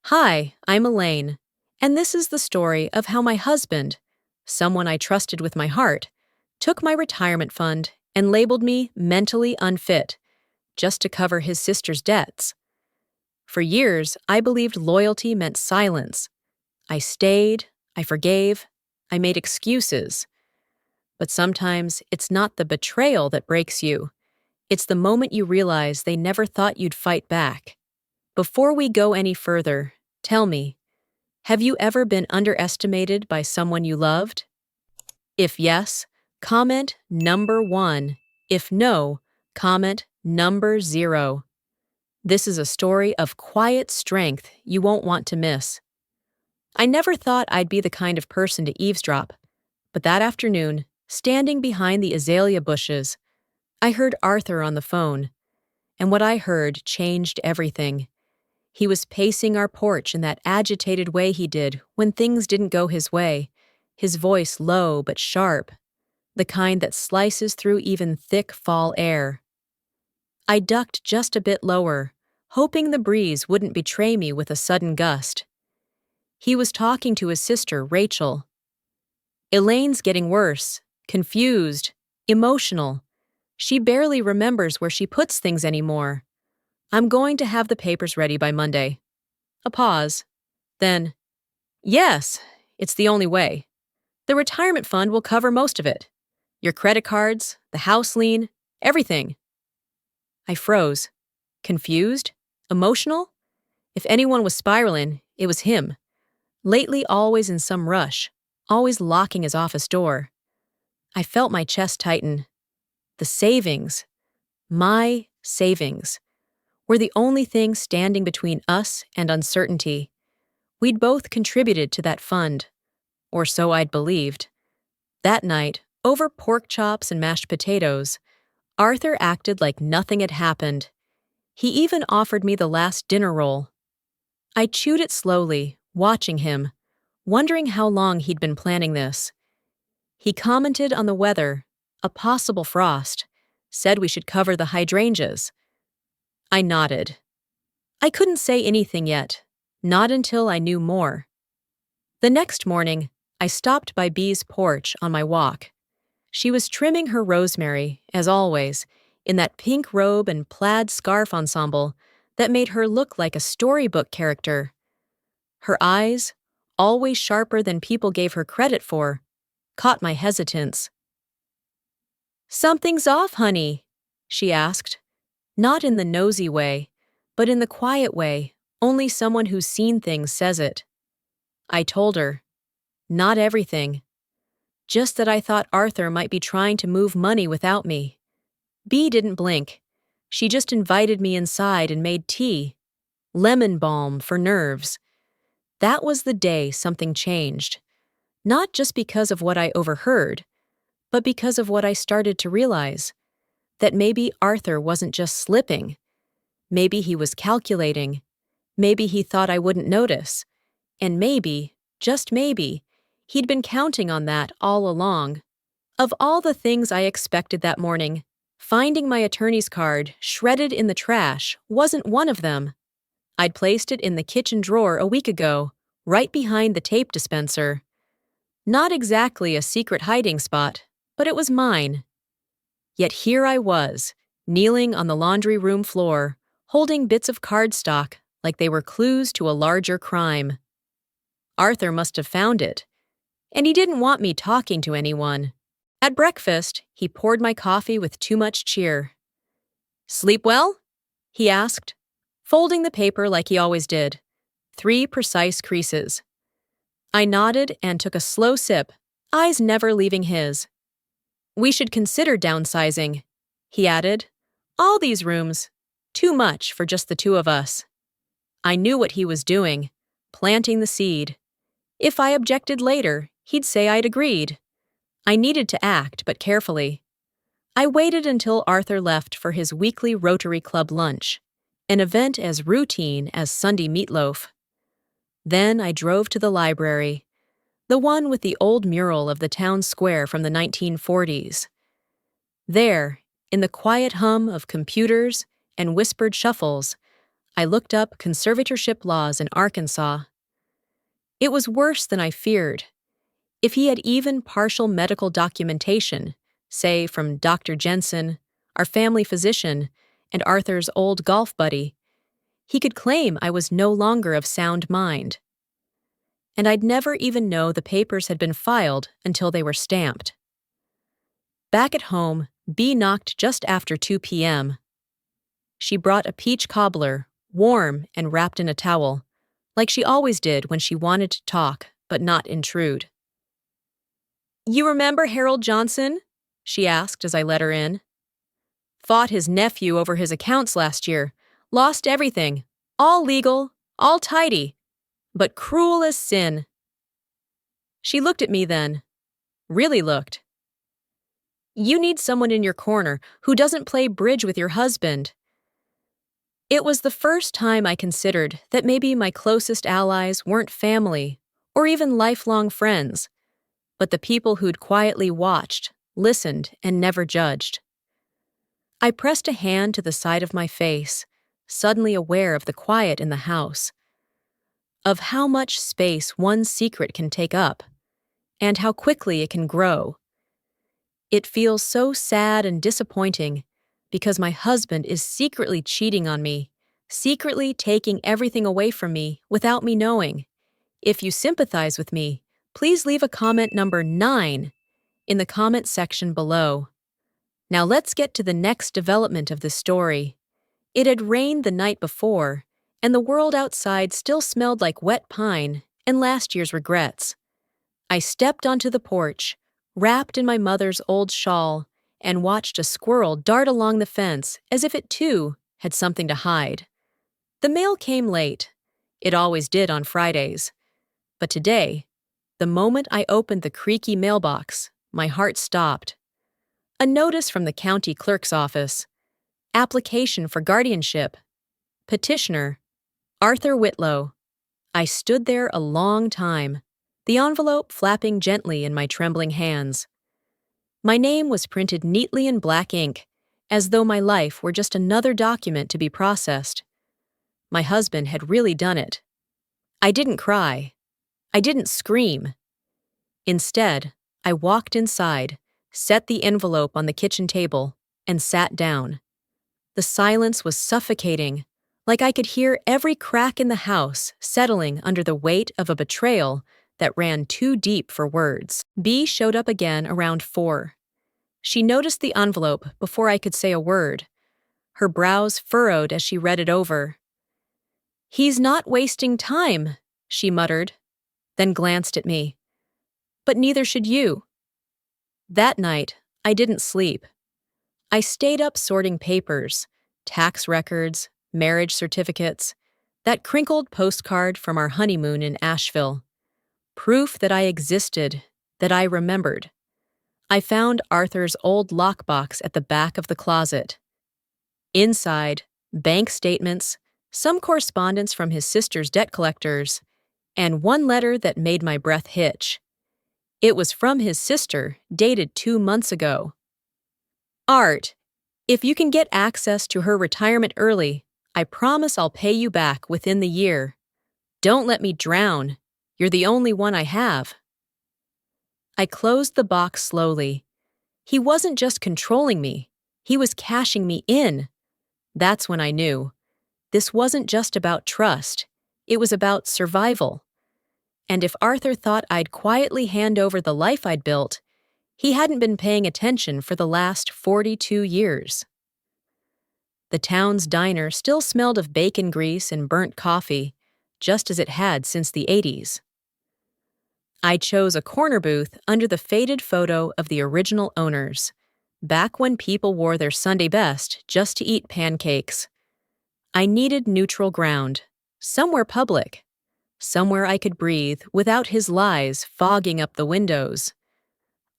Hi, I'm Elaine, and this is the story of how my husband, someone I trusted with my heart, took my retirement fund and labeled me mentally unfit just to cover his sister's debts. For years, I believed loyalty meant silence. I stayed, I forgave, I made excuses. But sometimes it's not the betrayal that breaks you, it's the moment you realize they never thought you'd fight back. Before we go any further, tell me, have you ever been underestimated by someone you loved? If yes, comment number 1. If no, comment number 0. This is a story of quiet strength you won't want to miss. I never thought I'd be the kind of person to eavesdrop, but that afternoon, standing behind the azalea bushes, I heard Arthur on the phone, and what I heard changed everything. He was pacing our porch in that agitated way he did when things didn't go his way, his voice low but sharp, the kind that slices through even thick fall air. I ducked just a bit lower, hoping the breeze wouldn't betray me with a sudden gust. He was talking to his sister, Rachel. Elaine's getting worse, confused, emotional. She barely remembers where she puts things anymore. I'm going to have the papers ready by Monday. A pause. Then, yes, it's the only way. The retirement fund will cover most of it. Your credit cards, the house lien, everything. I froze. Confused? Emotional? If anyone was spiraling, it was him. Lately always in some rush, always locking his office door. I felt my chest tighten. The savings, my savings, were the only thing standing between us and uncertainty. We'd both contributed to that fund, or so I'd believed. That night, over pork chops and mashed potatoes, Arthur acted like nothing had happened. He even offered me the last dinner roll. I chewed it slowly, watching him, wondering how long he'd been planning this. He commented on the weather, a possible frost, said we should cover the hydrangeas. I nodded. I couldn't say anything yet, not until I knew more. The next morning, I stopped by Bee's porch on my walk. She was trimming her rosemary, as always, in that pink robe and plaid scarf ensemble that made her look like a storybook character. Her eyes, always sharper than people gave her credit for, caught my hesitance. "Something's off, honey," she asked, not in the nosy way, but in the quiet way only someone who's seen things says it. I told her, not everything. Just that I thought Arthur might be trying to move money without me. Bea didn't blink. She just invited me inside and made tea. Lemon balm for nerves. That was the day something changed. Not just because of what I overheard, but because of what I started to realize. That maybe Arthur wasn't just slipping. Maybe he was calculating. Maybe he thought I wouldn't notice. And maybe, just maybe, he'd been counting on that all along. Of all the things I expected that morning, finding my attorney's card shredded in the trash wasn't one of them. I'd placed it in the kitchen drawer a week ago, right behind the tape dispenser. Not exactly a secret hiding spot, but it was mine. Yet here I was, kneeling on the laundry room floor, holding bits of cardstock like they were clues to a larger crime. Arthur must have found it, and he didn't want me talking to anyone. At breakfast, he poured my coffee with too much cheer. "Sleep well?" he asked, folding the paper like he always did. 3 precise creases. I nodded and took a slow sip, eyes never leaving his. "We should consider downsizing," he added. "All these rooms. Too much for just the two of us." I knew what he was doing, planting the seed. If I objected later, he'd say I'd agreed. I needed to act, but carefully. I waited until Arthur left for his weekly Rotary Club lunch, an event as routine as Sunday meatloaf. Then I drove to the library, the one with the old mural of the town square from the 1940s. There, in the quiet hum of computers and whispered shuffles, I looked up conservatorship laws in Arkansas. It was worse than I feared. If he had even partial medical documentation, say from Dr. Jensen, our family physician, and Arthur's old golf buddy, he could claim I was no longer of sound mind. And I'd never even know the papers had been filed until they were stamped. Back at home, Bea knocked just after 2 p.m. She brought a peach cobbler, warm and wrapped in a towel, like she always did when she wanted to talk but not intrude. "You remember Harold Johnson?" she asked as I let her in. "Fought his nephew over his accounts last year, lost everything, all legal, all tidy, but cruel as sin." She looked at me then, really looked. "You need someone in your corner who doesn't play bridge with your husband." It was the first time I considered that maybe my closest allies weren't family or even lifelong friends, but the people who'd quietly watched, listened, and never judged. I pressed a hand to the side of my face, suddenly aware of the quiet in the house, of how much space one secret can take up, and how quickly it can grow. It feels so sad and disappointing because my husband is secretly cheating on me, secretly taking everything away from me without me knowing. If you sympathize with me, please leave a comment number 9 in the comment section below. Now let's get to the next development of this story. It had rained the night before, and the world outside still smelled like wet pine and last year's regrets. I stepped onto the porch, wrapped in my mother's old shawl, and watched a squirrel dart along the fence as if it too had something to hide. The mail came late. It always did on Fridays. But today, the moment I opened the creaky mailbox, my heart stopped. A notice from the county clerk's office. Application for guardianship. Petitioner, Arthur Whitlow. I stood there a long time, the envelope flapping gently in my trembling hands. My name was printed neatly in black ink, as though my life were just another document to be processed. My husband had really done it. I didn't cry. I didn't scream. Instead, I walked inside, set the envelope on the kitchen table, and sat down. The silence was suffocating, like I could hear every crack in the house settling under the weight of a betrayal that ran too deep for words. Bea showed up again around 4. She noticed the envelope before I could say a word. Her brows furrowed as she read it over. "He's not wasting time," she muttered, then glanced at me. "But neither should you." That night, I didn't sleep. I stayed up sorting papers, tax records, marriage certificates, that crinkled postcard from our honeymoon in Asheville. Proof that I existed, that I remembered. I found Arthur's old lockbox at the back of the closet. Inside, bank statements, some correspondence from his sister's debt collectors, and one letter that made my breath hitch. It was from his sister, dated 2 months ago. "Art, if you can get access to her retirement early, I promise I'll pay you back within the year. Don't let me drown. You're the only one I have." I closed the box slowly. He wasn't just controlling me. He was cashing me in. That's when I knew. This wasn't just about trust. It was about survival. And if Arthur thought I'd quietly hand over the life I'd built, he hadn't been paying attention for the last 42 years. The town's diner still smelled of bacon grease and burnt coffee, just as it had since the 80s. I chose a corner booth under the faded photo of the original owners, back when people wore their Sunday best just to eat pancakes. I needed neutral ground, somewhere public, somewhere I could breathe without his lies fogging up the windows.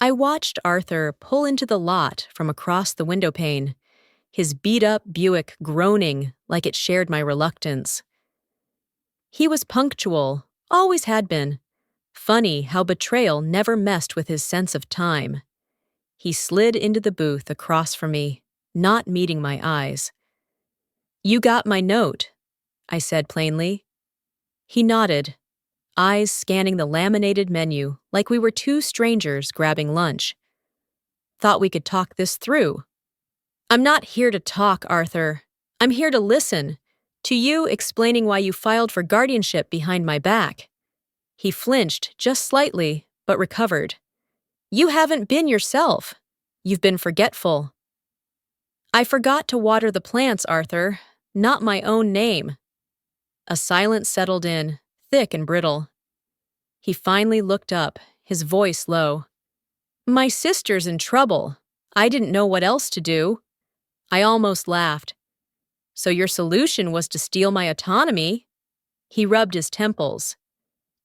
I watched Arthur pull into the lot from across the window pane, his beat-up Buick groaning like it shared my reluctance. He was punctual, always had been. Funny how betrayal never messed with his sense of time. He slid into the booth across from me, not meeting my eyes. "You got my note," I said plainly. He nodded, eyes scanning the laminated menu like we were two strangers grabbing lunch. Thought we could talk this through. I'm not here to talk, Arthur. I'm here to listen. To you explaining why you filed for guardianship behind my back. He flinched just slightly, but recovered. You haven't been yourself. You've been forgetful. I forgot to water the plants, Arthur, not my own name. A silence settled in, thick and brittle. He finally looked up, his voice low. My sister's in trouble. I didn't know what else to do. I almost laughed. So your solution was to steal my autonomy? He rubbed his temples.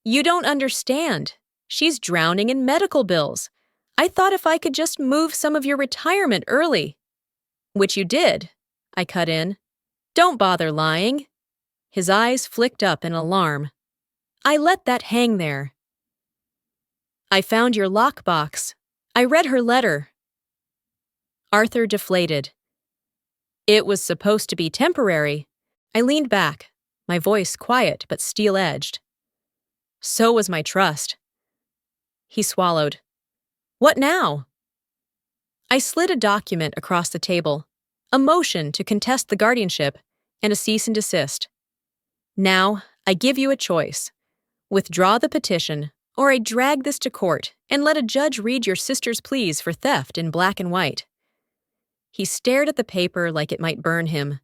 You don't understand. She's drowning in medical bills. I thought if I could just move some of your retirement early. Which you did, I cut in. Don't bother lying. His eyes flicked up in alarm. I let that hang there. I found your lockbox. I read her letter. Arthur deflated. It was supposed to be temporary. I leaned back, my voice quiet but steel-edged. So was my trust. He swallowed. What now? I slid a document across the table, a motion to contest the guardianship, and a cease and desist. Now, I give you a choice. Withdraw the petition, or I drag this to court and let a judge read your sister's pleas for theft in black and white. He stared at the paper like it might burn him.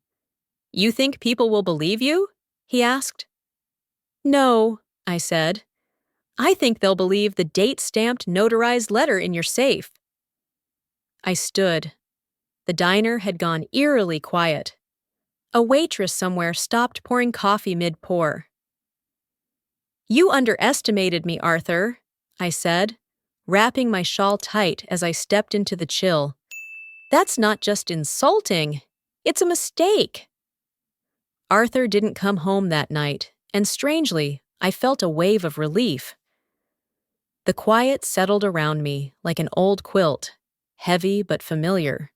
You think people will believe you? He asked. No, I said. I think they'll believe the date-stamped notarized letter in your safe. I stood. The diner had gone eerily quiet. A waitress somewhere stopped pouring coffee mid-pour. You underestimated me, Arthur, I said, wrapping my shawl tight as I stepped into the chill. That's not just insulting. It's a mistake. Arthur didn't come home that night, and strangely, I felt a wave of relief. The quiet settled around me like an old quilt, heavy but familiar.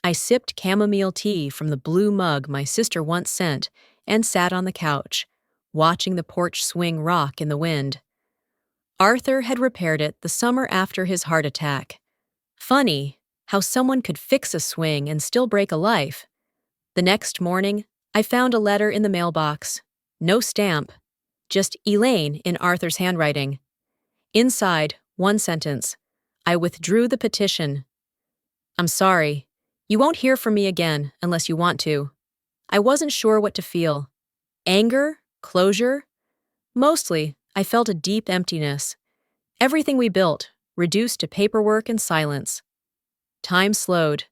I sipped chamomile tea from the blue mug my sister once sent and sat on the couch, watching the porch swing rock in the wind. Arthur had repaired it the summer after his heart attack. Funny how someone could fix a swing and still break a life. The next morning, I found a letter in the mailbox. No stamp, just Elaine in Arthur's handwriting. Inside, one sentence. I withdrew the petition. I'm sorry. You won't hear from me again unless you want to. I wasn't sure what to feel. Anger? Closure? Mostly, I felt a deep emptiness. Everything we built, reduced to paperwork and silence. Time slowed.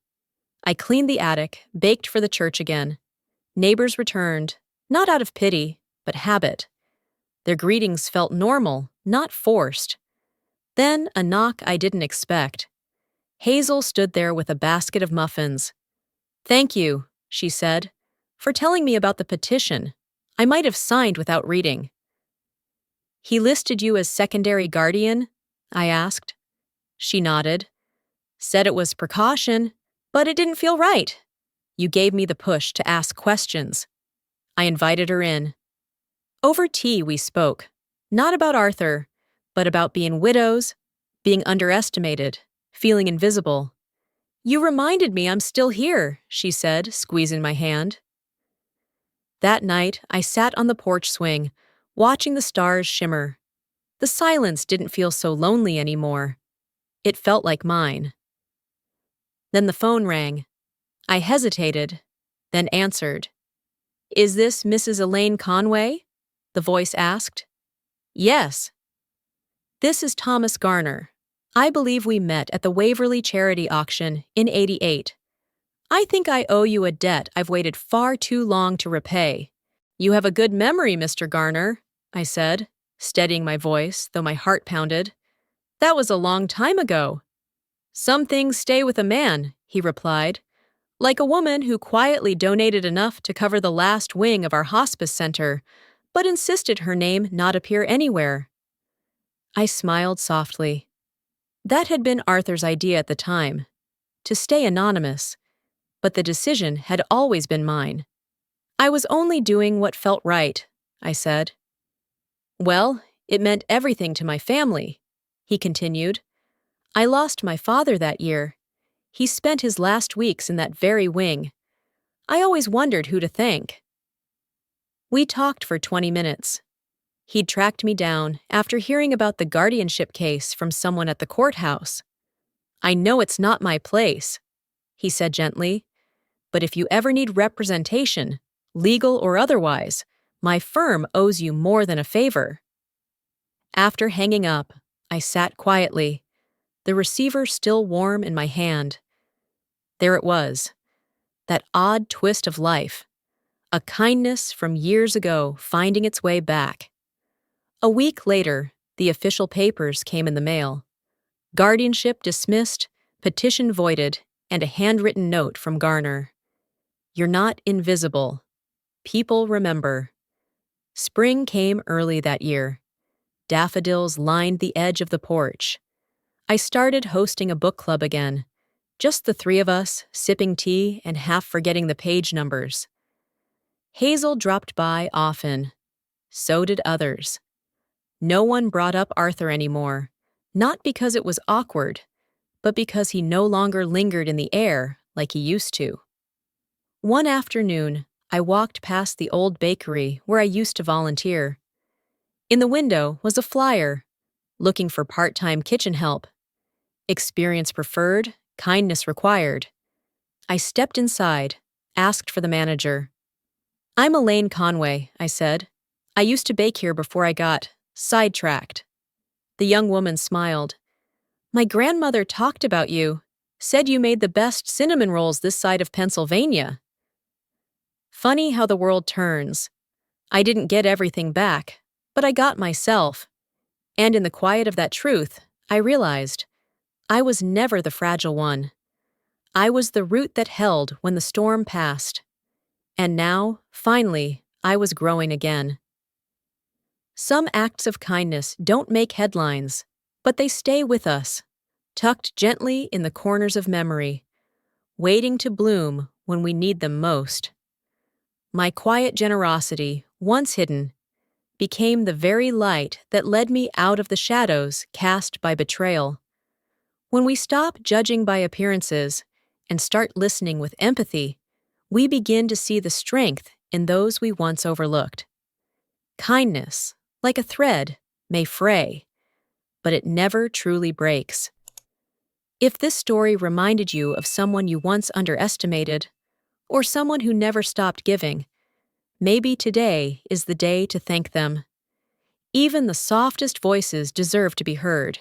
I cleaned the attic, baked for the church again. Neighbors returned, not out of pity, but habit. Their greetings felt normal, not forced. Then a knock I didn't expect. Hazel stood there with a basket of muffins. Thank you, she said, for telling me about the petition. I might have signed without reading. He listed you as secondary guardian? I asked. She nodded. Said it was precaution, but it didn't feel right. You gave me the push to ask questions. I invited her in. Over tea we spoke, not about Arthur, but about being widows, being underestimated, feeling invisible. You reminded me I'm still here, she said, squeezing my hand. That night, I sat on the porch swing, watching the stars shimmer. The silence didn't feel so lonely anymore. It felt like mine. Then the phone rang. I hesitated, then answered. Is this Mrs. Elaine Conway? The voice asked. Yes. This is Thomas Garner. I believe we met at the Waverly Charity Auction in '88. I think I owe you a debt I've waited far too long to repay. You have a good memory, Mr. Garner, I said, steadying my voice, though my heart pounded. That was a long time ago. Some things stay with a man, he replied, like a woman who quietly donated enough to cover the last wing of our hospice center, but insisted her name not appear anywhere. I smiled softly. That had been Arthur's idea at the time, to stay anonymous, but the decision had always been mine. I was only doing what felt right, I said. Well, it meant everything to my family, he continued. I lost my father that year. He spent his last weeks in that very wing. I always wondered who to thank. We talked for 20 minutes. He'd tracked me down after hearing about the guardianship case from someone at the courthouse. I know it's not my place, he said gently, but if you ever need representation, legal or otherwise, my firm owes you more than a favor. After hanging up, I sat quietly, the receiver still warm in my hand. There it was, that odd twist of life, a kindness from years ago finding its way back. A week later, the official papers came in the mail. Guardianship dismissed, petition voided, and a handwritten note from Garner. You're not invisible. People remember. Spring came early that year. Daffodils lined the edge of the porch. I started hosting a book club again. Just the three of us, sipping tea and half forgetting the page numbers. Hazel dropped by often. So did others. No one brought up Arthur anymore, not because it was awkward, but because he no longer lingered in the air like he used to. One afternoon, I walked past the old bakery where I used to volunteer. In the window was a flyer, looking for part-time kitchen help. Experience preferred, kindness required. I stepped inside, asked for the manager. I'm Elaine Conway, I said. I used to bake here before I got sidetracked. The young woman smiled. My grandmother talked about you, said you made the best cinnamon rolls this side of Pennsylvania. Funny how the world turns. I didn't get everything back, but I got myself. And in the quiet of that truth, I realized I was never the fragile one. I was the root that held when the storm passed. And now, finally, I was growing again. Some acts of kindness don't make headlines, but they stay with us, tucked gently in the corners of memory, waiting to bloom when we need them most. My quiet generosity, once hidden, became the very light that led me out of the shadows cast by betrayal. When we stop judging by appearances and start listening with empathy, we begin to see the strength in those we once overlooked. Kindness, like a thread, may fray, but it never truly breaks. If this story reminded you of someone you once underestimated, or someone who never stopped giving, maybe today is the day to thank them. Even the softest voices deserve to be heard.